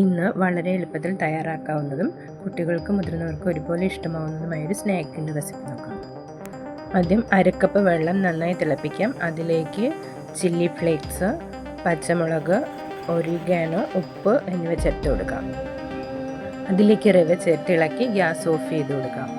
ഇന്ന് വളരെ എളുപ്പത്തിൽ തയ്യാറാക്കാവുന്നതും കുട്ടികൾക്കും മുതിർന്നവർക്കും ഒരുപോലെ ഇഷ്ടമാവുന്നതുമായ ഒരു സ്നാക്കിൻ്റെ റെസിപ്പി നോക്കാം. ആദ്യം അരക്കപ്പ് വെള്ളം നന്നായി തിളപ്പിക്കാം. അതിലേക്ക് ചില്ലി ഫ്ലേക്സ്, പച്ചമുളക്, ഒറിഗാനോ, ഉപ്പ് എന്നിവ ചേർത്ത് കൊടുക്കാം. അതിലേക്ക് റവ ചേർത്ത് ഇളക്കി ഗ്യാസ് ഓഫ് ചെയ്ത് കൊടുക്കാം.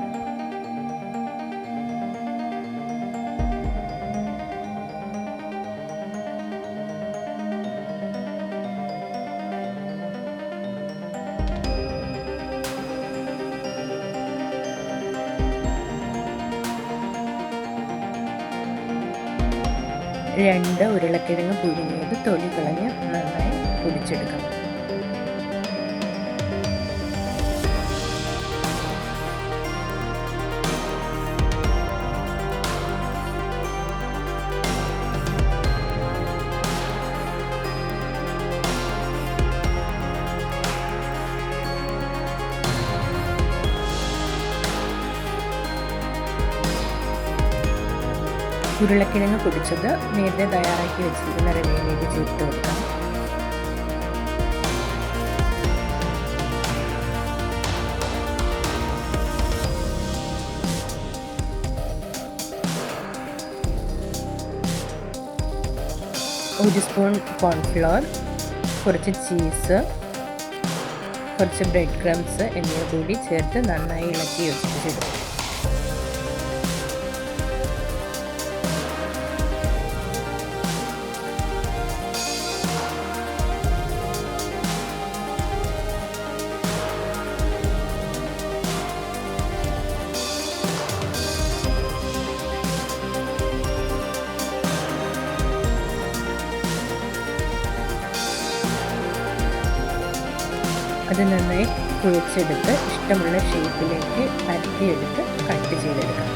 രണ്ട് ഉരുളക്കിഴങ്ങ് പുഴുങ്ങിയത് തൊലി കളഞ്ഞ് നന്നായി പൊടിച്ചെടുക്കാം. ഉരുളക്കിഴങ്ങ് പൊടിച്ചത് നേരത്തെ തയ്യാറാക്കി വെച്ചിരിക്കുന്ന റവയിലേക്ക് ചേർത്ത് കൊടുക്കാം. ഒരു സ്പൂൺ കോൺഫ്ലവർ, കുറച്ച് ചീസ്, കുറച്ച് ബ്രെഡ് ക്രംസ് എന്നിവ കൂടി ചേർത്ത് നന്നായി ഇളക്കി യോജിപ്പിച്ചെടുക്കും. അത് നന്നായി കുഴച്ചെടുത്ത് ഇഷ്ടമുള്ള ഷേപ്പിലേക്ക് പരത്തിയെടുത്ത് കട്ട് ചെയ്തെടുക്കാം.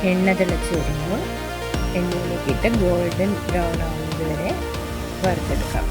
എണ്ണ തിളച്ച് വരുമ്പോൾ എണ്ണയിലേക്കിട്ട് ഗോൾഡൻ ബ്രൗൺ ആവുന്നത് വരെ വറുത്തെടുക്കാം.